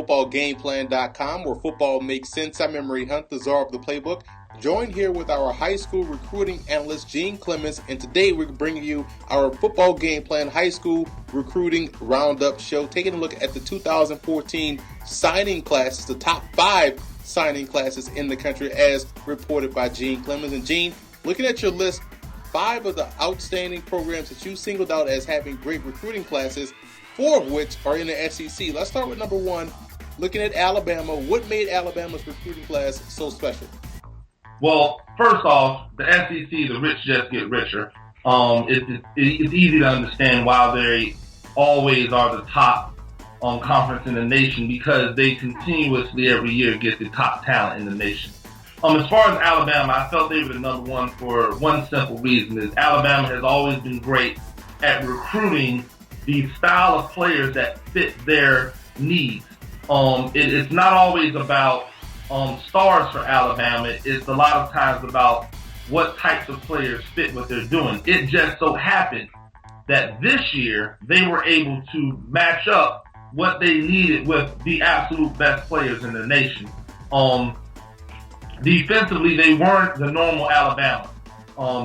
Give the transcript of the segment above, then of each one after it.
footballgameplan.com, where football makes sense. I'm Emery Hunt, the czar of the playbook, joined here with our high school recruiting analyst, Gene Clemens, and today we're bringing you our Football Game Plan High School Recruiting Roundup show, taking a look at the 2014 signing classes, the top 5 signing classes in the country as reported by Gene Clemens. And Gene, looking at your list, 5 of the outstanding programs that you singled out as having great recruiting classes, 4 of which are in the SEC. Let's start with number 1, looking at Alabama. What made Alabama's recruiting class so special? Well, first off, the SEC, the rich just get richer. It's easy to understand why they always are the top conference in the nation, because they continuously every year get the top talent in the nation. As far as Alabama, I felt they were the number 1 for one simple reason: is Alabama has always been great at recruiting the style of players that fit their needs. It's not always about stars for Alabama. It's a lot of times about what types of players fit what they're doing. It just so happened that this year they were able to match up what they needed with the absolute best players in the nation. Defensively, they weren't the normal Alabama.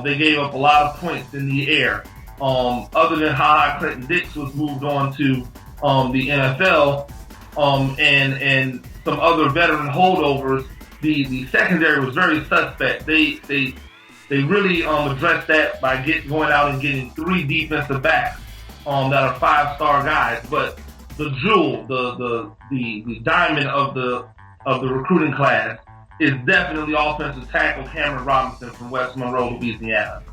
They gave up a lot of points in the air. Other than how Clinton Dix was moved on to the NFL, and some other veteran holdovers, the secondary was very suspect. They really addressed that by going out and getting 3 defensive backs that are 5-star guys. But the jewel, the diamond of the recruiting class is definitely offensive tackle Cameron Robinson from West Monroe, Louisiana.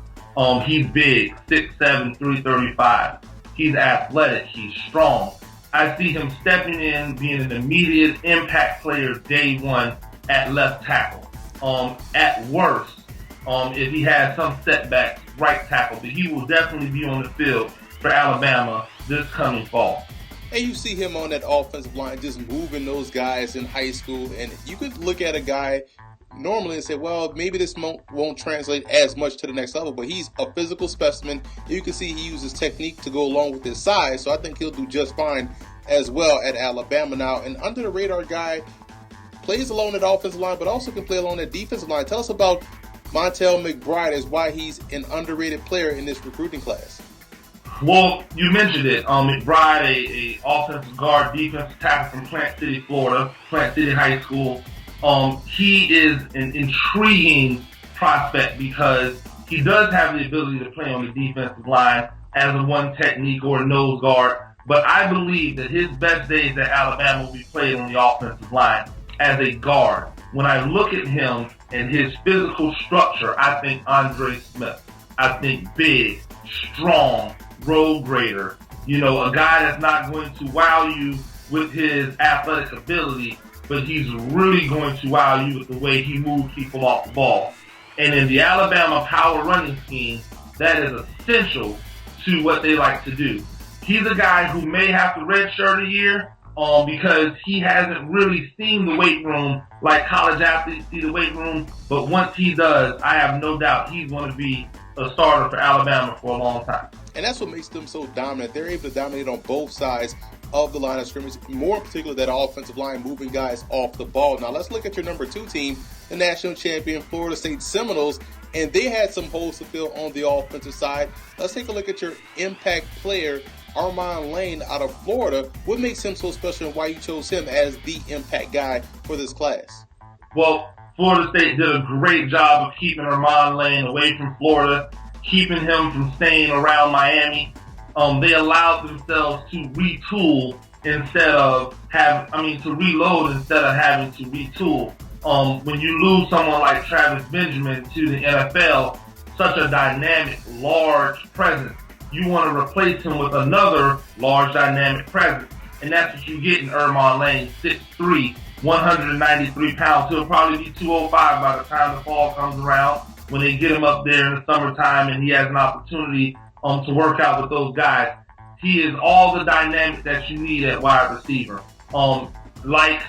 He's big, 6'7", 335. He's athletic. He's strong. I see him stepping in, being an immediate impact player day one at left tackle. At worst, if he has some setbacks, right tackle, but he will definitely be on the field for Alabama this coming fall. And you see him on that offensive line just moving those guys in high school, and you could look at a guy normally and say, well, maybe this won't translate as much to the next level, but he's a physical specimen. You can see he uses technique to go along with his size, so I think he'll do just fine as well at Alabama. Now, an under-the-radar guy, plays along that offensive line, but also can play along that defensive line. Tell us about Montel McBride as why he's an underrated player in this recruiting class. Well, you mentioned it. McBride, a offensive guard, defensive tackle from Plant City, Florida, Plant City High School. He is an intriguing prospect because he does have the ability to play on the defensive line as a one technique or a nose guard. But I believe that his best days at Alabama will be played on the offensive line as a guard. When I look at him and his physical structure, I think Andre Smith. I think big, strong, road grader. You know, a guy that's not going to wow you with his athletic ability, but he's really going to wow you with the way he moves people off the ball. And in the Alabama power running scheme, that is essential to what they like to do. He's a guy who may have to redshirt a year because he hasn't really seen the weight room like college athletes see the weight room. But once he does, I have no doubt he's going to be a starter for Alabama for a long time. And that's what makes them so dominant. They're able to dominate on both sides of the line of scrimmage, more in particular that offensive line moving guys off the ball. Now let's look at your number 2 team, the national champion Florida State Seminoles, and they had some holes to fill on the offensive side. Let's take a look at your impact player, Armand Lane out of Florida. What makes him so special and why you chose him as the impact guy for this class? Well, Florida State did a great job of keeping Armand Lane away from Florida, keeping him from staying around Miami. They allowed themselves to retool instead of to reload instead of having to retool. When you lose someone like Travis Benjamin to the NFL, such a dynamic, large presence, you want to replace him with another large, dynamic presence. And that's what you get in Armand Lane, 6'3", 193 pounds. He'll probably be 205 by the time the fall comes around, when they get him up there in the summertime and he has an opportunity to work out with those guys. He is all the dynamic that you need at wide receiver. Like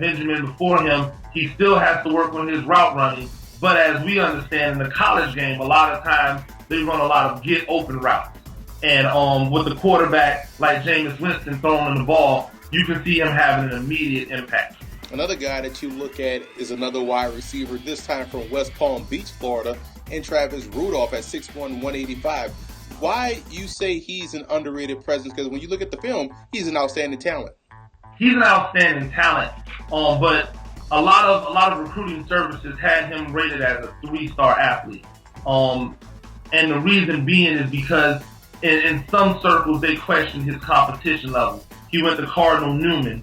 Benjamin before him, he still has to work on his route running. But as we understand in the college game, a lot of times they run a lot of get open routes. And with the quarterback like Jameis Winston throwing the ball, you can see him having an immediate impact. Another guy that you look at is another wide receiver, this time from West Palm Beach, Florida, and Travis Rudolph at 6'1", 185. Why you say he's an underrated presence? Because when you look at the film, he's an outstanding talent. He's an outstanding talent, but a lot of recruiting services had him rated as a 3-star athlete. And the reason being is because in some circles they question his competition level. He went to Cardinal Newman,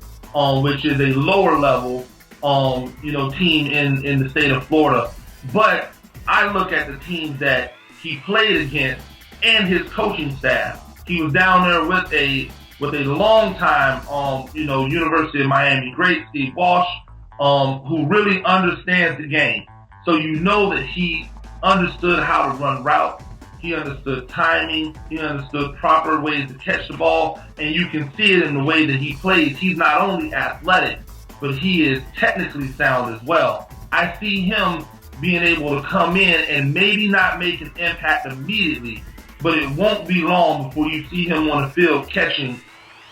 which is a lower level, team in the state of Florida. But I look at the teams that he played against and his coaching staff. He was down there with a long-time, University of Miami great, Steve Walsh, who really understands the game. So you know that he understood how to run routes. He understood timing. He understood proper ways to catch the ball. And you can see it in the way that he plays. He's not only athletic, but he is technically sound as well. I see him being able to come in and maybe not make an impact immediately, but it won't be long before you see him on the field catching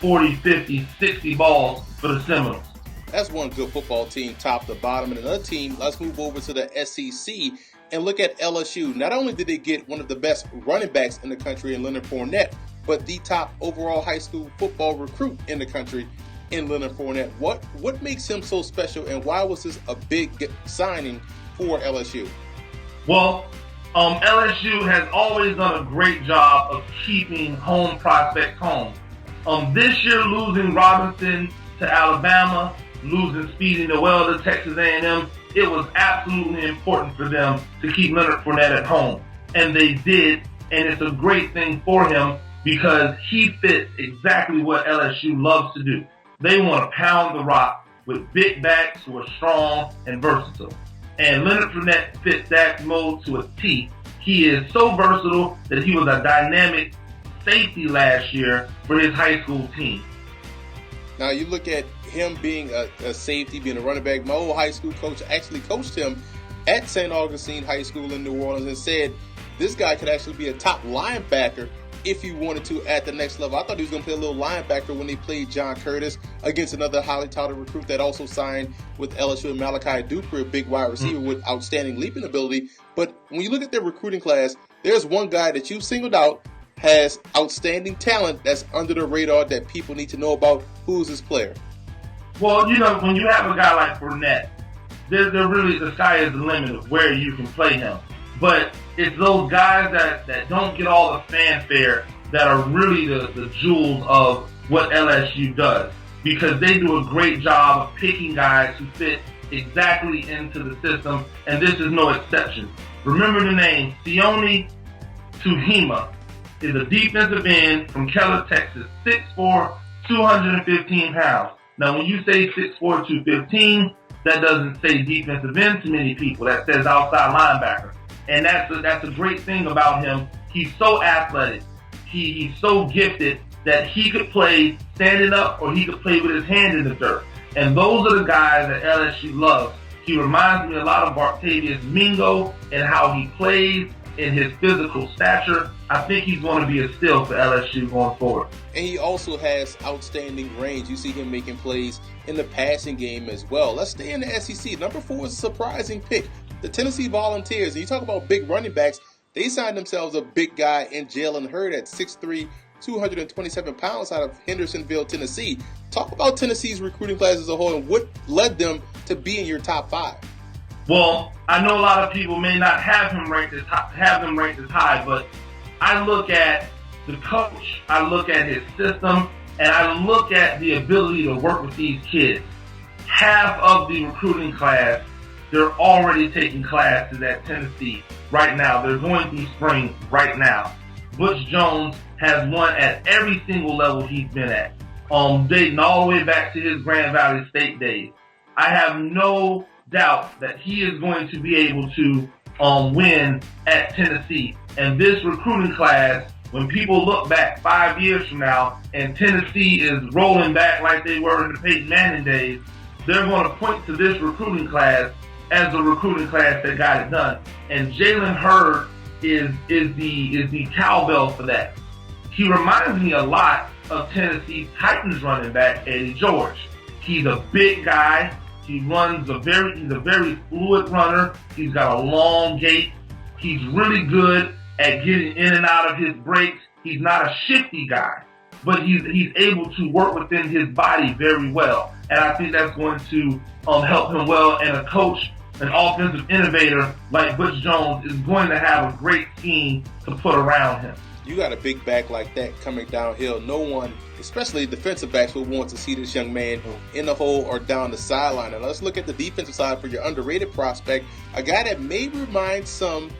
40, 50, 60 balls for the Seminoles. That's one good football team, top to bottom. And another team, let's move over to the SEC and look at LSU. Not only did they get one of the best running backs in the country in Leonard Fournette, but the top overall high school football recruit in the country in Leonard Fournette. What makes him so special, and why was this a big signing for LSU? Well, LSU has always done a great job of keeping home prospects home. This year, losing Robinson to Alabama, losing Speedy Noel to Texas A&M, it was absolutely important for them to keep Leonard Fournette at home. And they did, and it's a great thing for him because he fits exactly what LSU loves to do. They want to pound the rock with big backs who are strong and versatile. And Leonard Fournette fits that mold to a T. He is so versatile that he was a dynamic safety last year for his high school team. Now you look at him being a safety, being a running back. My old high school coach actually coached him at St. Augustine High School in New Orleans and said this guy could actually be a top linebacker if he wanted to at the next level. I thought he was going to play a little linebacker when they played John Curtis against another highly touted recruit that also signed with LSU, and Malachi Duper, a big wide receiver with outstanding leaping ability. But when you look at their recruiting class, there's one guy that you singled out, has outstanding talent that's under the radar that people need to know about. Who's this player? Well, when you have a guy like Fournette, they're really, the sky is the limit of where you can play him. But it's those guys that don't get all the fanfare that are really the jewels of what LSU does, because they do a great job of picking guys who fit exactly into the system, and this is no exception. Remember the name, Sione Tuhima is a defensive end from Keller, Texas, 6'4", 215 pounds. Now, when you say 6'4", 215, that doesn't say defensive end to many people. That says outside linebacker. And that's a great thing about him. He's so athletic. He's so gifted that he could play standing up or he could play with his hand in the dirt. And those are the guys that LSU loves. He reminds me a lot of Bartavius Mingo and how he plays in his physical stature. I think he's going to be a steal for LSU going forward. And he also has outstanding range. You see him making plays in the passing game as well. Let's stay in the SEC. Number 4 is a surprising pick. The Tennessee Volunteers. And you talk about big running backs. They signed themselves a big guy in Jalen Hurd at 6'3", 227 pounds out of Hendersonville, Tennessee. Talk about Tennessee's recruiting class as a whole and what led them to be in your top 5. Well, I know a lot of people may not have him ranked as high, but I look at the coach, I look at his system, and I look at the ability to work with these kids. Half of the recruiting class, they're already taking classes at Tennessee right now. They're going through spring right now. Butch Jones has won at every single level he's been at, dating all the way back to his Grand Valley State days. I have no doubt that he is going to be able to win at Tennessee. And this recruiting class, when people look back 5 years from now and Tennessee is rolling back like they were in the Peyton Manning days, they're going to point to this recruiting class as the recruiting class that got it done. And Jalen Hurd is the cowbell for that. He reminds me a lot of Tennessee Titans running back, Eddie George. He's a big guy. He's a very fluid runner. He's got a long gait. He's really good at getting in and out of his breaks. He's not a shifty guy, but he's able to work within his body very well. And I think that's going to help him well. And a coach, an offensive innovator like Butch Jones is going to have a great team to put around him. You got a big back like that coming downhill. No one, especially defensive backs, will want to see this young man in the hole or down the sideline. And let's look at the defensive side for your underrated prospect, a guy that may remind some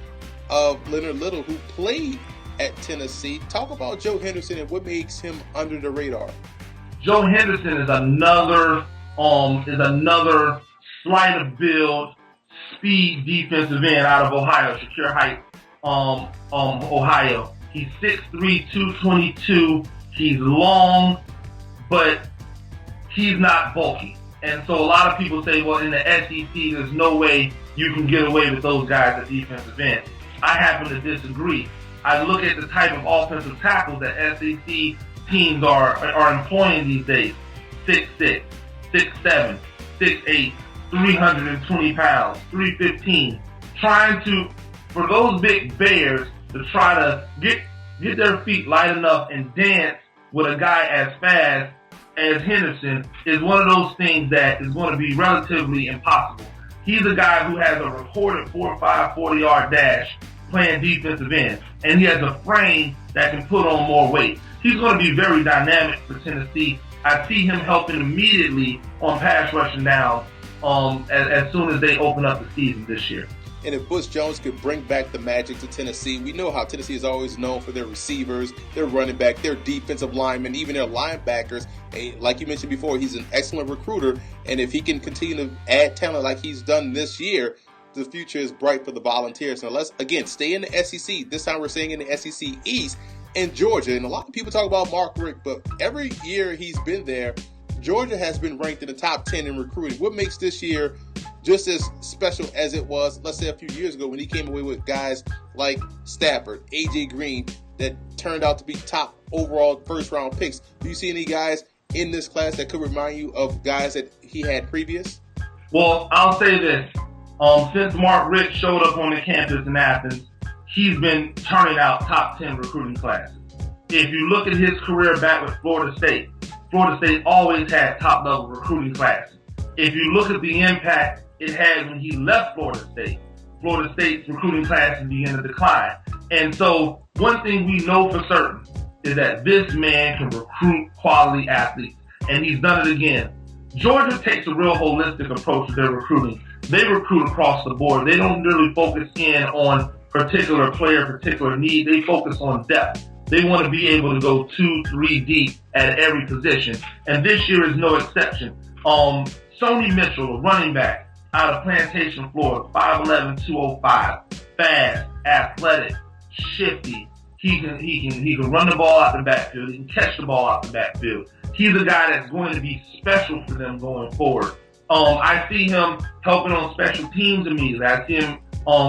of Leonard Little, who played at Tennessee. Talk about Joe Henderson and what makes him under the radar. Joe Henderson is another slight of build, speed defensive end out of Ohio, Shakir Heights, Ohio. He's 6'3", 222. He's long, but he's not bulky. And so a lot of people say, well, in the SEC, there's no way you can get away with those guys at defensive end. I happen to disagree. I look at the type of offensive tackles that SEC teams are employing these days. 6'6", 6'7", 6'8", 320 pounds, 315. For those big bears to try to get their feet light enough and dance with a guy as fast as Henderson is one of those things that is going to be relatively impossible. He's a guy who has a recorded 4.5 40-yard dash playing defensive end, and he has a frame that can put on more weight. He's going to be very dynamic for Tennessee. I see him helping immediately on pass rushing down as soon as they open up the season this year. And if Butch Jones could bring back the magic to Tennessee, we know how Tennessee is always known for their receivers, their running back, their defensive linemen, even their linebackers. And like you mentioned before, he's an excellent recruiter. And if he can continue to add talent like he's done this year, the future is bright for the Volunteers. Now let's, again, stay in the SEC. This time we're staying in the SEC East and Georgia. And a lot of people talk about Mark Richt, but every year he's been there, Georgia has been ranked in the top 10 in recruiting. What makes this year just as special as it was, let's say, a few years ago when he came away with guys like Stafford, A.J. Green, that turned out to be top overall first-round picks? Do you see any guys in this class that could remind you of guys that he had previous? Well, I'll say this. Since Mark Richt showed up on the campus in Athens, he's been turning out top 10 recruiting classes. If you look at his career back with Florida State always had top-level recruiting classes. If you look at the impact it had when he left Florida State's recruiting classes began to decline. And so one thing we know for certain is that this man can recruit quality athletes, and he's done it again. Georgia takes a real holistic approach to their recruiting. They recruit across the board. They don't really focus in on particular player, particular need. They focus on depth. They want to be able to go 2-3 deep at every position. And this year is no exception. Sony Mitchell, a running back out of Plantation, Florida, 5'11", 205, fast, athletic, shifty. He can run the ball out the backfield. He can catch the ball out the backfield. He's a guy that's going to be special for them going forward. I see him helping on special teams immediately. I see him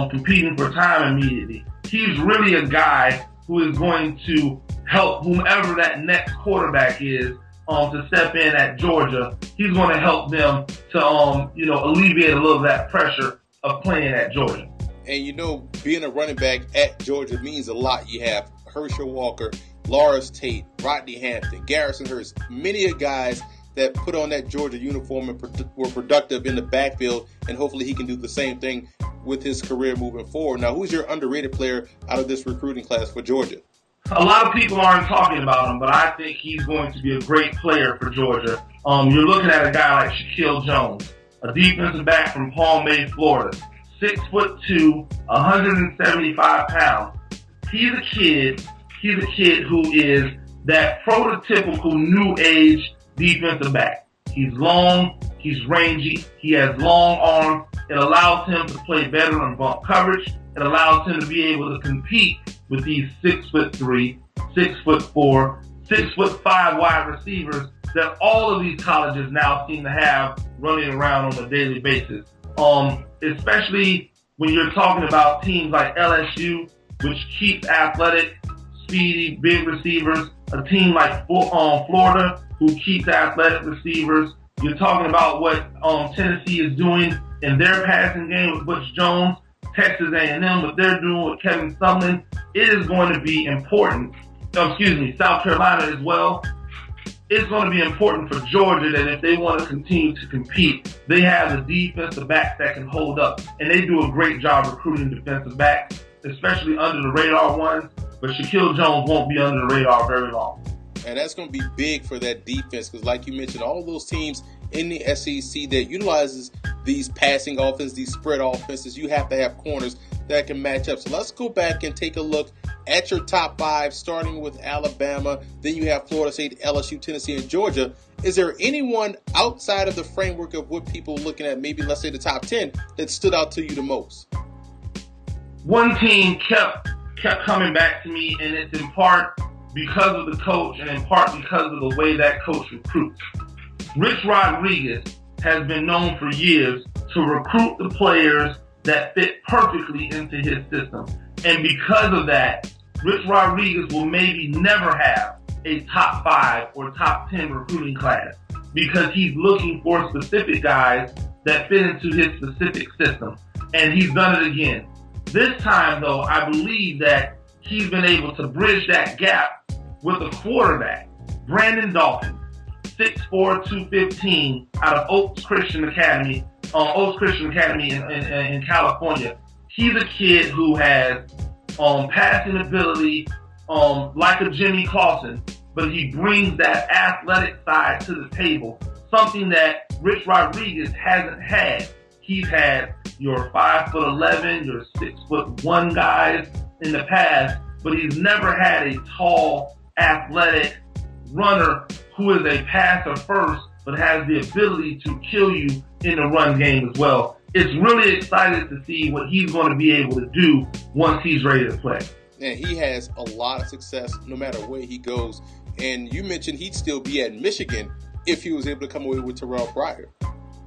competing for time immediately. He's really a guy who is going to help whomever that next quarterback is to step in at Georgia. He's going to help them to alleviate a little of that pressure of playing at Georgia. And being a running back at Georgia means a lot. You have Herschel Walker, Lawrence Tate, Rodney Hampton, Garrison Hurst, many guys that put on that Georgia uniform and were productive in the backfield, and hopefully he can do the same thing with his career moving forward. Now, who's your underrated player out of this recruiting class for Georgia? A lot of people aren't talking about him, but I think he's going to be a great player for Georgia. You're looking at a guy like Shaquille Jones, a defensive back from Palm Bay, Florida, 6'2", 175 pounds. He's a kid who is that prototypical new age defensive back. He's long, he's rangy, he has long arms. It allows him to play better in bump coverage. It allows him to be able to compete with these 6'3", 6'4", 6'5" wide receivers that all of these colleges now seem to have running around on a daily basis. Especially when you're talking about teams like LSU, which keeps athletic, speedy, big receivers. a team like Florida, who keeps athletic receivers. You're talking about what Tennessee is doing in their passing game with Butch Jones, Texas A&M, what they're doing with Kevin Sumlin. It is going to be important. South Carolina as well. It's going to be important for Georgia that if they want to continue to compete, they have the defensive backs that can hold up. And they do a great job recruiting defensive backs, especially under the radar ones. But Shaquille Jones won't be under the radar very long. And that's going to be big for that defense because, like you mentioned, all those teams in the SEC that utilizes these passing offenses, these spread offenses, you have to have corners that can match up. So let's go back and take a look at your top five, starting with Alabama. Then you have Florida State, LSU, Tennessee, and Georgia. Is there anyone outside of the framework of what people are looking at, maybe let's say the top 10, that stood out to you the most? One team kept coming back to me, and it's in part because of the coach and in part because of the way that coach recruits. Rich Rodriguez has been known for years to recruit the players that fit perfectly into his system. And because of that, Rich Rodriguez will maybe never have a top 5 or top 10 recruiting class because he's looking for specific guys that fit into his specific system. And he's done it again. This time, though, I believe that he's been able to bridge that gap with a quarterback, Brandon Dalton, 6'4", 215, out of Oaks Christian Academy in California. He's a kid who has passing ability like a Jimmy Clausen, but he brings that athletic side to the table, something that Rich Rodriguez hasn't had. He's had your 5'11", your 6'1" guys in the past, but he's never had a tall, athletic runner who is a passer first, but has the ability to kill you in the run game as well. It's really exciting to see what he's going to be able to do once he's ready to play. And he has a lot of success no matter where he goes. And you mentioned he'd still be at Michigan if he was able to come away with Terrell Pryor.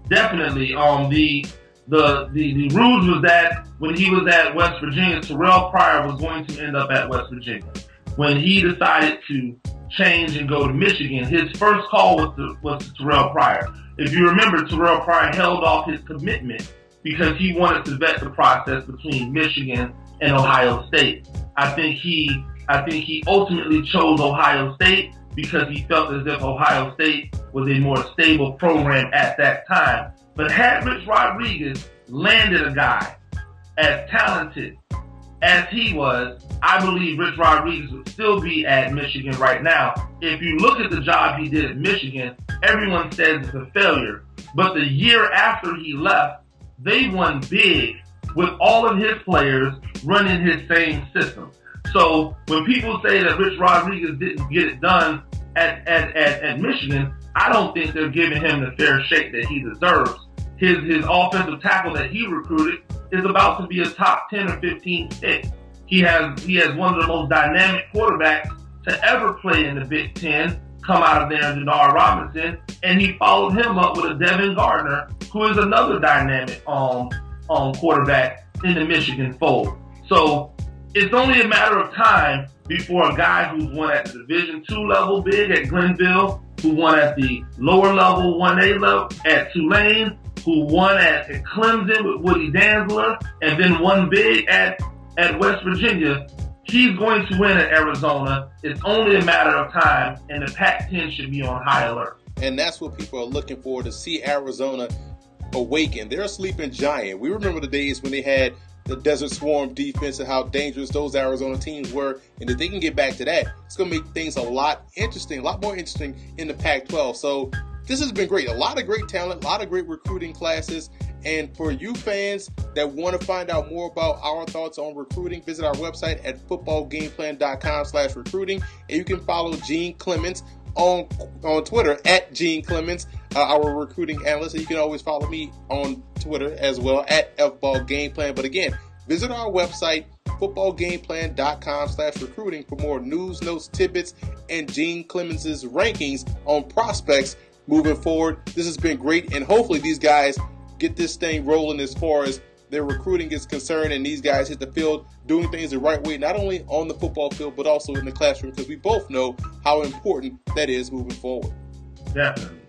Definitely. The rules was that when he was at West Virginia, Terrell Pryor was going to end up at West Virginia. When he decided to change and go to Michigan, his first call was to Terrell Pryor. If you remember, Terrell Pryor held off his commitment because he wanted to vet the process between Michigan and Ohio State. I think he ultimately chose Ohio State because he felt as if Ohio State was a more stable program at that time. But had Rich Rodriguez landed a guy as talented as he was, I believe Rich Rodriguez would still be at Michigan right now. If you look at the job he did at Michigan, everyone says it's a failure. But the year after he left, they won big with all of his players running his same system. So when people say that Rich Rodriguez didn't get it done at Michigan, I don't think they're giving him the fair shake that he deserves. His offensive tackle that he recruited is about to be a top 10 or 15 pick. He has one of the most dynamic quarterbacks to ever play in the Big Ten come out of there, Denard Robinson, and he followed him up with a Devin Gardner, who is another dynamic quarterback in the Michigan fold. So it's only a matter of time before a guy who's won at the Division II level big at Glenville, who won at the lower level 1A level at Tulane, who won at Clemson with Woody Dantzler, and then won big at West Virginia, he's going to win at Arizona. It's only a matter of time, and the Pac-10 should be on high alert. And that's what people are looking for, to see Arizona awaken. They're a sleeping giant. We remember the days when they had the Desert Swarm defense and how dangerous those Arizona teams were. And if they can get back to that, it's going to make things a lot more interesting in the Pac-12. So this has been great. A lot of great talent, a lot of great recruiting classes. And for you fans that want to find out more about our thoughts on recruiting, visit our website at footballgameplan.com/recruiting. And you can follow Gene Clements on Twitter at Gene Clements, our recruiting analyst. And you can always follow me on Twitter as well at FBallGamePlan. But again, visit our website, footballgameplan.com/recruiting, for more news, notes, tidbits, and Gene Clements' rankings on prospects moving forward. This has been great, and hopefully these guys get this thing rolling as far as their recruiting is concerned and these guys hit the field doing things the right way, not only on the football field but also in the classroom, because we both know how important that is moving forward. Definitely.